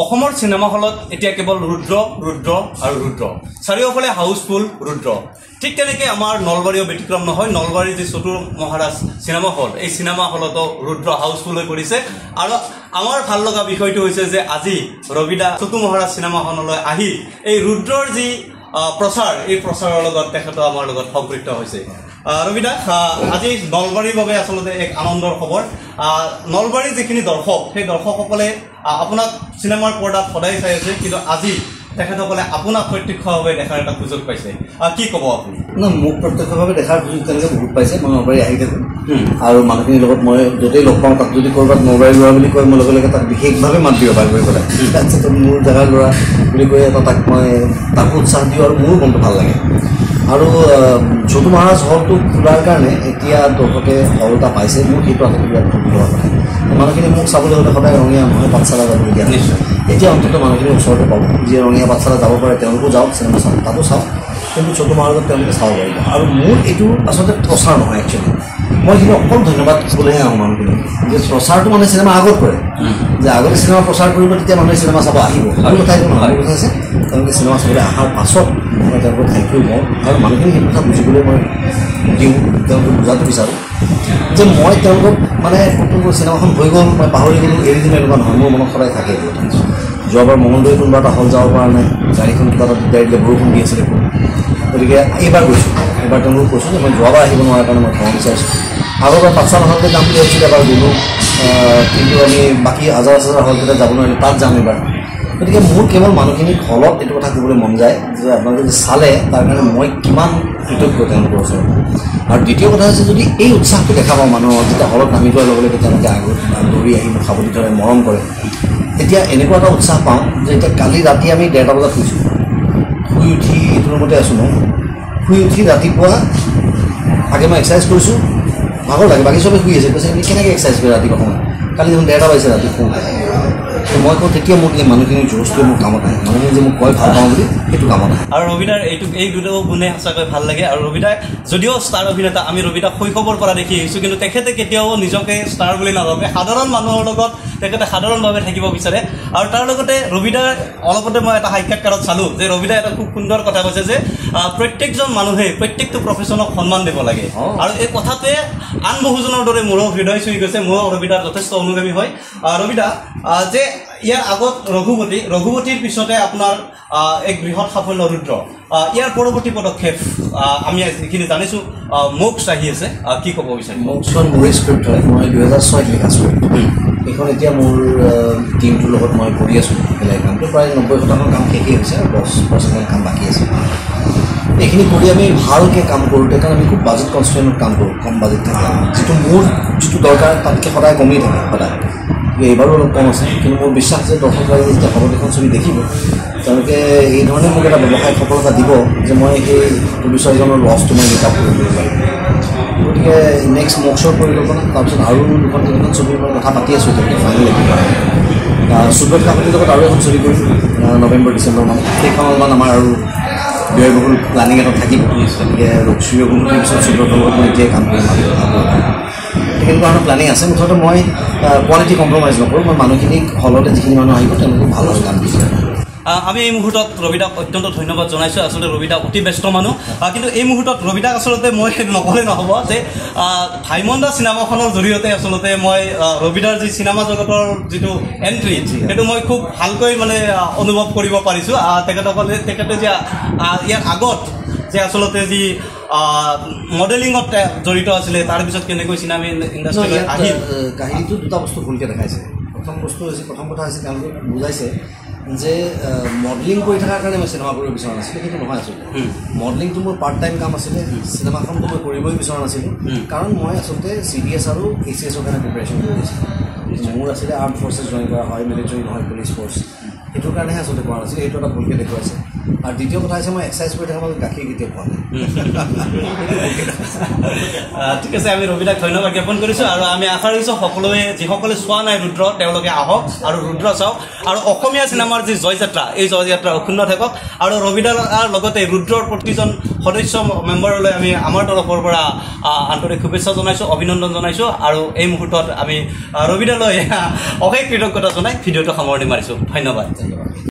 অসমৰ চিনেমা হলত এতিয়া কেৱল ৰুদ্ৰ ৰুদ্ৰ আৰু ৰুদ্ৰ চাৰিওফালে হাউচফুল ৰুদ্ৰ ঠিক তেনেকে আমাৰ নলবাৰীও ব্যতিক্ৰম নহয় নলবাৰী যি চতুৰ মহাৰাজ চিনেমা হল এই চিনেমা হলতো ৰুদ্ৰ হাউচফুল হৈ পৰিছে আৰু আমাৰ ভাল লগা বিষয়টো হৈছে যে আজি ৰবিদা চতুৰ মহাৰাজ চিনেমা হললৈ আহি এই ৰুদ্ৰৰ যি প্ৰচাৰ এই প্ৰচাৰৰ লগত তেখেত আমাৰ লগত সম্পৃক্ত হৈছে ৰবিদা আজি নলবাৰীৰ বাবে আসলে এক আনন্দৰ খবৰ নলবাৰীৰ যিখিনি দৰ্শক সেই দৰ্শকসকলে আপোনাক চিনেমাৰ পৰ্দাত সদায় চাই আছে কিন্তু আজি তেখেতসকলে আপোনাক প্ৰত্যক্ষভাৱে দেখাৰ এটা সুযোগ পাইছে কি ক'ব আপুনি না মোক প্ৰত্যক্ষভাৱে দেখাৰ সুযোগ তেনেকৈ বহুত পাইছে মই নলবাৰী আহি থাকোঁ আৰু মানুহখিনিৰ লগত মই য'তেই লগ পাওঁ তাত যদি ক'ৰবাত নলবাৰী ল'ৰা বুলি কয় মই লগে লগে তাক বিশেষভাৱে মাত দিব পাৰোঁ পেলাই তাৰপিছত মোৰ জেগাৰ ল'ৰা বুলি কৈ এটা তাক মই তাকো উৎসাহ দিওঁ আৰু মোৰো মনটো ভাল লাগে আৰু চতুৰ মহাৰাজ হলটো খোলাৰ কাৰণে এতিয়া দৰ্শকে হল এটা পাইছে মোৰ সেইটো আটাইতকৈ বিৰাট সুবিধা হোৱা কথা মানুহখিনি মোক চাবলৈ হ'লে সদায় ৰঙীয়া নহয় পাঠশালা যাবলগীয়া নিশ্চয় এতিয়া অন্তত মানুহখিনি ওচৰতে পাব যিয়ে ৰঙীয়া পাঠশালা যাব পাৰে তেওঁলোকো যাওক চিনেমা চাওক তাতো চাওক কিন্তু চতুৰ মহাৰাজত তেওঁলোকে চাব পাৰিব আৰু মোৰ এইটো আচলতে প্ৰচাৰ নহয় একচুৱেলি মই কিন্তু অকল ধন্যবাদ দিবলৈহে আহোঁ মানুহখিনি যে প্ৰচাৰটো মানে চিনেমা আগত কৰে যে আগতে চিনেমা প্ৰচাৰ কৰিব তেতিয়া মানুহে চিনেমা চাব আহিব আৰু কথা এইটো নহয় কথা আছে তেওঁলোকে চিনেমা চাবলৈ অহাৰ পাছত মই তেওঁলোকক থেংক ইউ কওঁ আৰু মানুহখিনি সেইটো কথা বুজিবলৈ মই দিওঁ তেওঁলোকক বুজাটো বিচাৰোঁ যে মই তেওঁলোকক মানে কোনটো চিনেমাখন হৈ গ'ল মই পাহৰি গ'লোঁ এৰি দিম এনেকুৱা নহয় মোৰ মনত সদায় থাকে এইটো কথা যোৱাবাৰ মঙলদৈ কোনোবা এটা হল যাব পৰা নাই গাড়ীখন কিবা এটা দিগদাৰ দিলে বৰষুণ দি আছিলে গতিকে এইবাৰ গৈছোঁ এইবাৰ তেওঁলোকক কৈছোঁ যে মই যোৱাবাৰ আহিব নোৱাৰাৰ কাৰণে মই খাব বিচাৰিছোঁ আগৰবাৰ পাঠশালা হলতে যাম বুলি ভাবিছিলোঁ এবাৰ গ'লোঁ কিন্তু আমি বাকী হাজাৰ হাজাৰ হলকেইটা যাব নোৱাৰিলোঁ তাত যাম এইবাৰ গতিকে মোৰ কেৱল মানুহখিনিক হলত এইটো কথা ক'বলৈ মন যায় যে আপোনালোকে যদি চালে তাৰ কাৰণে মই কিমান কৃতজ্ঞ তেওঁলোকৰ ওচৰত আৰু দ্বিতীয় কথা হৈছে যদি এই উৎসাহটো দেখা পাওঁ মানুহৰ যেতিয়া হলত নামি যোৱাৰ লগে লগে তেওঁলোকে দৌৰি আহি মোক সাৱটি ধৰে মৰম কৰে এতিয়া এনেকুৱা এটা উৎসাহ পাওঁ যে এতিয়া কালি ৰাতি আমি 1:30 বজাত শুইছোঁ শুই উঠি এইটো ৰুমতে আছোঁ মই শুই উঠি ৰাতিপুৱা আগে মই এক্সাৰচাইজ কৰিছোঁ ভাগৰ লাগে বাকী চবে শুই আছে কৈছে কেনেকৈ এক্সাৰচাইজ কৰে ৰাতিপুৱা সময় কালি দেখোন 1:30 বাজিছে ৰাতি শুওঁ মই কওঁ তেতিয়া মোক এই মানুহখিনিৰ জোৰটোৱে মোক কামত আহে মানুহখিনি যে মোক কয় ভাল পাওঁ বুলি সেইটো কামত আহে আৰু ৰবিদাৰ এই দুটা গুণে সঁচাকৈ ভাল লাগে আৰু ৰবিদাই যদিও ষ্টাৰ অভিনেতা আমি ৰবিদাক শৈশৱৰ পৰা দেখি আহিছোঁ কিন্তু তেখেতে কেতিয়াও নিজকে ষ্টাৰ বুলি নাভাবে সাধাৰণ মানুহৰ লগত তেখেতে সাধাৰণভাৱে থাকিব বিচাৰে আৰু তাৰ লগতে ৰবিদাৰ অলপতে মই এটা সাক্ষাৎকাৰত চালোঁ যে ৰবিদাই এটা খুব সুন্দৰ কথা কৈছে যে প্ৰত্যেকজন মানুহে প্ৰত্যেকটো প্ৰফেশ্যনক সন্মান দিব লাগে আৰু এই কথাটোৱে আন বহুজনৰ দৰে মোৰো হৃদয় চুই গৈছে মোৰো ৰবিদাৰ যথেষ্ট অনুগামী হয় ৰবিদা যে ইয়াৰ আগত ৰঘুপতিৰ পিছতে আপোনাৰ এক বৃহৎ সাফল্য ৰুদ্ৰ ইয়াৰ পৰৱৰ্তী পদক্ষেপ আমি যিখিনি জানিছোঁ মোক্স আহি আছে কি ক'ব বিচাৰিম মোক্সখন মোৰ স্ক্ৰিপ্ট হয় মই 2006 লিখা স্ক্ৰিপ্ট এইখন এতিয়া মোৰ টিমটোৰ লগত মই কৰি আছোঁ বেলেগ কামটো প্ৰায় 90% কাম শেষেই হৈছে আৰু 10% কাম বাকী আছে এইখিনি কৰি আমি ভালকৈ কাম কৰোঁতে কাৰণ আমি খুব বাজেট কনষ্ট্ৰেইনত কাম কৰোঁ কম বাজেট থাকে যিটো মোৰ যিটো দৰকাৰ তাতকৈ সদায় কমেই থাকে সদায় এইবাৰো অলপ কম আছে কিন্তু মোৰ বিশ্বাস যে দৰ্শকসকলে যেতিয়া হলত এখন ছবি দেখিব তেওঁলোকে এই ধৰণে মোক এটা ব্যৱসায়িক সফলতা দিব যে মই সেই প্ৰডিউচাৰজনৰ লছটো মই মেকআপ কৰিব পাৰিম গতিকে নেক্সট মক্সৰ পৰিকল্পনা তাৰপিছত আৰু 2-3খন ছবিৰ মই কথা পাতি আছোঁ এতিয়া ফাইনেল সুব্ৰত কাকতিৰ লগত আৰু এখন ছবি কৰিম নৱেম্বৰ ডিচেম্বৰ মানত সেইখন অলপমান আমাৰ আৰু ব্যয়বহুল প্লানিং এটা থাকিব গতিকে সূৰ্যকুমাৰৰ পিছত সুব্ৰতৰ লগত মই এতিয়াই কাম কৰিম সেইটো কাৰণে প্লানিং আছে মুঠতে মই কোৱালিটি কম্প্ৰমাইজ নকৰোঁ মই মানুহখিনিক হলতে যিখিনি মানুহ আহিব তেওঁলোকক ভাল ভাল কাম দিছোঁ আমি এই মুহূৰ্তত ৰবিদাক অত্যন্ত ধন্যবাদ জনাইছোঁ আচলতে ৰবিদা অতি ব্যস্ত মানুহ কিন্তু এই মুহূৰ্তত ৰবিদাক আচলতে মই নক'লে নহ'ব যে ভাইমন দা চিনেমাখনৰ জৰিয়তে আচলতে মই ৰবিদাৰ যি চিনেমা জগতৰ যিটো এণ্ট্ৰি সেইটো মই খুব ভালকৈ মানে অনুভৱ কৰিব পাৰিছোঁ তেখেতে যে ইয়াৰ আগত যে আচলতে যি মডেলিঙত জড়িত আছিলে তাৰপিছত কেনেকৈ চিনেমা ইণ্ডাষ্ট্ৰীলৈ আহিল কাহিনীটো দুটা বস্তু ভুলকৈ দেখাইছে প্ৰথম কথা হৈছে তেওঁলোকে বুজাইছে যে মডেলিং কৰি থকাৰ কাৰণে মই চিনেমা কৰিব বিচৰা নাছিলোঁ সেইটো নহয় আচলতে মডেলিংটো মোৰ পাৰ্ট টাইম কাম আছিলে চিনেমাখনটো মই কৰিবই বিচৰা নাছিলোঁ কাৰণ মই আচলতে CDS আৰু ACSৰ কাৰণে প্ৰিপেৰেশ্যন কৰি আছিলোঁ মোৰ আছিলে আৰ্ম ফ'ৰ্চেছ জইন কৰা হয় মিলিটাৰী নহয় পুলিচ ফ'ৰ্চ সেইটোৰ কাৰণেহে আচলতে কৰা নাছিল সেইটো এটা ভুলকৈ দেখুৱাইছে আৰু দ্বিতীয় কথা হৈছে মই এক্সাৰচাইজ কৰি থকা মাজত গাখীৰ কেতিয়াও খোৱা নাই ঠিক আছে আমি ৰবিদাক ধন্যবাদ জ্ঞাপন কৰিছোঁ আৰু আমি আশা কৰিছোঁ সকলোৱে যিসকলে চোৱা নাই ৰুদ্ৰ তেওঁলোকে আহক আৰু ৰুদ্ৰ চাওক আৰু অসমীয়া চিনেমাৰ যি জয়যাত্ৰা এই জয়যাত্ৰা অক্ষুণ্ণ থাকক আৰু ৰবিদাৰ লগতে ৰুদ্ৰৰ প্ৰতিজন সদস্য মেম্বাৰলৈ আমি আমাৰ তৰফৰ পৰা আন্তৰিক শুভেচ্ছা জনাইছোঁ, অভিনন্দন জনাইছোঁ। আৰু এই মুহূৰ্তত আমি ৰবিদালৈ অশেষ কৃতজ্ঞতা জনাই ভিডিঅ'টো সামৰণি মাৰিছোঁ। ধন্যবাদ।